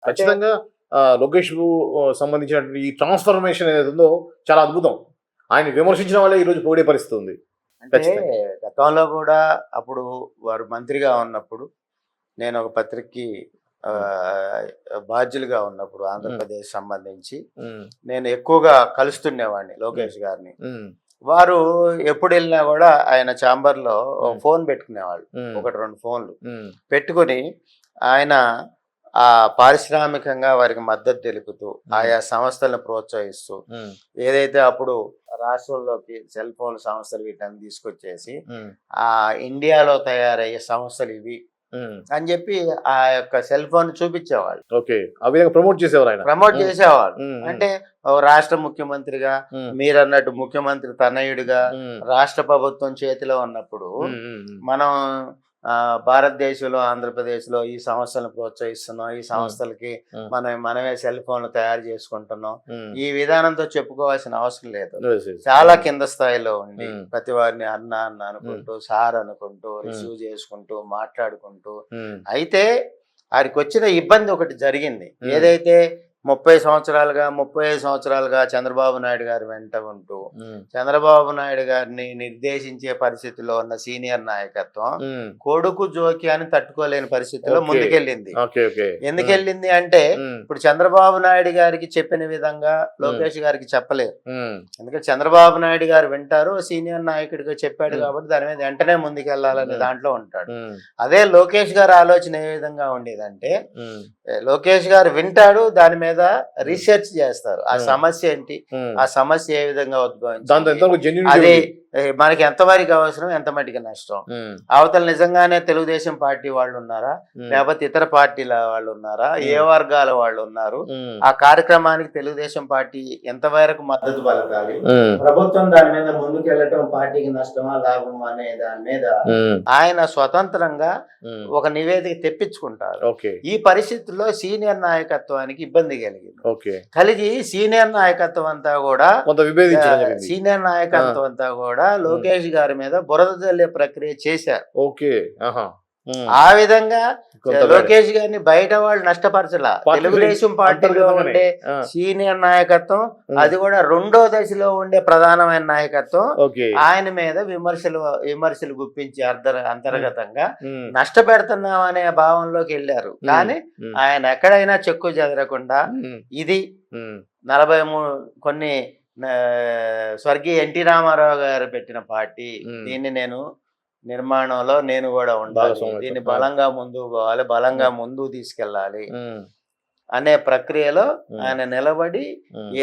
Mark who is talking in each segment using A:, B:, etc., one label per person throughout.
A: ఖచ్చితంగా లోకేష్ సంబంధించినటువంటి ఈ ట్రాన్స్ఫర్మేషన్ ఏదైతే ఉందో చాలా అద్భుతం. ఆయన విమర్శించిన వాళ్ళే ఈరోజు పోడే పరిస్థితి ఉంది.
B: అంటే గతంలో కూడా అప్పుడు వారు మంత్రిగా ఉన్నప్పుడు నేను ఒక పత్రికకి బాధ్యులుగా ఉన్నప్పుడు ఆంధ్రప్రదేశ్ సంబంధించి నేను ఎక్కువగా కలుస్తుండేవాడిని లోకేష్ గారిని. వారు ఎప్పుడు వెళ్ళినా కూడా ఆయన ఛాంబర్లో ఫోన్ పెట్టుకునేవాళ్ళు, 1-2 ఫోన్లు పెట్టుకుని ఆయన ఆ పారిశ్రామికంగా వారికి మద్దతు తెలుపుతూ ఆయా సంస్థలను ప్రోత్సహిస్తూ ఏదైతే అప్పుడు రాష్ట్రంలోకి సెల్ ఫోన్ సంస్థలు వీటిని తీసుకొచ్చేసి ఆ ఇండియాలో తయారయ్యే సంస్థలు ఇవి అని చెప్పి ఆ యొక్క సెల్ ఫోన్ చూపించేవాళ్ళు.
A: ప్రమోట్
B: చేసేవాళ్ళు. అంటే రాష్ట్ర ముఖ్యమంత్రిగా మీరు అన్నట్టు ముఖ్యమంత్రి తనయుడిగా రాష్ట్ర ప్రభుత్వం చేతిలో ఉన్నప్పుడు మనం భారతదేశంలో ఆంధ్రప్రదేశ్ లో ఈ సంస్థలను ప్రోత్సహిస్తున్నాం, ఈ సంస్థలకి మనమే సెల్ ఫోన్లు తయారు చేసుకుంటున్నాం, ఈ విధానంతో చెప్పుకోవాల్సిన అవసరం లేదు. చాలా కింద స్థాయిలో ఉండి ప్రతి వారిని అన్న అనుకుంటూ, సార్ అనుకుంటూ, రిసీవ్ చేసుకుంటూ, మాట్లాడుకుంటూ. అయితే వారికి వచ్చిన ఇబ్బంది ఒకటి జరిగింది. ఏదైతే 35 సంవత్సరాలుగా చంద్రబాబు నాయుడు గారు వెంట ఉంటూ చంద్రబాబు నాయుడు గారిని నిర్దేశించే పరిస్థితిలో ఉన్న సీనియర్ నాయకత్వం కొడుకు జోక్యాన్ని తట్టుకోలేని పరిస్థితిలో ముందుకెళ్ళింది. ఎందుకెళ్ళింది అంటే ఇప్పుడు చంద్రబాబు నాయుడు గారికి చెప్పిన విధంగా లోకేష్ గారికి చెప్పలేదు. ఎందుకంటే చంద్రబాబు నాయుడు గారు వింటారు, సీనియర్ నాయకుడిగా చెప్పాడు కాబట్టి దాని మీద వెంటనే ముందుకెళ్లాలనే దాంట్లో ఉంటాడు. అదే లోకేష్ గారి ఆలోచన ఏ విధంగా ఉండేదంటే లోకేష్ గారు వింటాడు, దాని మీద రీసెర్చ్ చేస్తారు. ఆ సమస్య ఏంటి, ఆ సమస్య ఏ విధంగా ఉద్భవించింది, అది మనకి ఎంతవరకు అవసరం, ఎంత మటుకు నష్టం, అవతల నిజంగానే తెలుగుదేశం పార్టీ వాళ్ళు ఉన్నారా, లేకపోతే ఇతర పార్టీల వాళ్ళు ఉన్నారా, ఏ వర్గాల వాళ్ళు ఉన్నారు, ఆ కార్యక్రమానికి తెలుగుదేశం పార్టీ ఎంతవరకు మద్దతు పలకాలి, ప్రభుత్వం దాని మీద ముందుకెళ్ళటం పార్టీకి నష్టమా లాభమా అనే దాని మీద ఆయన స్వతంత్రంగా ఒక నివేదిక తెప్పించుకుంటారు. ఈ పరిస్థితుల్లో సీనియర్ నాయకత్వానికి ఇబ్బంది కలిగి సీనియర్ నాయకత్వం అంతా కూడా లోకేష్ గారి మీద బురద జల్లే ప్రక్రియ చేశారు. ఆ విధంగా లోకేష్ గారిని బయట వాళ్ళు నష్టపరచలా. తెలుగుదేశం పార్టీలో ఉండే సీనియర్ నాయకత్వం, అది కూడా 2వ దశలో ఉండే ప్రధానమైన నాయకత్వం ఆయన మీద విమర్శలు గుప్పించి అంతర్గతంగా నష్టపెడుతున్నాం అనే భావంలోకి వెళ్ళారు. కానీ ఆయన ఎక్కడైనా చెక్కు చెదరకుండా ఇది 43 కొన్ని స్వర్గీయ ఎన్టీ రామారావు గారు పెట్టిన పార్టీ, దీన్ని నిర్మాణంలో నేను కూడా ఉండాలి, దీన్ని బలంగా ముందుకు పోవాలి, బలంగా ముందుకు తీసుకెళ్ళాలి అనే ప్రక్రియలో ఆయన నిలబడి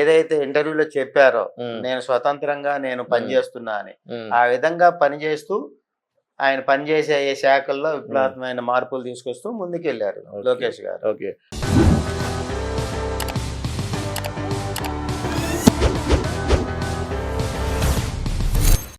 B: ఏదైతే ఇంటర్వ్యూలో చెప్పారో నేను స్వతంత్రంగా నేను పనిచేస్తున్నా అని, ఆ విధంగా పనిచేస్తూ ఆయన పనిచేసే శాఖల్లో విప్లవాత్మకమైన మార్పులు తీసుకొస్తూ ముందుకెళ్లారు లోకేష్ గారు.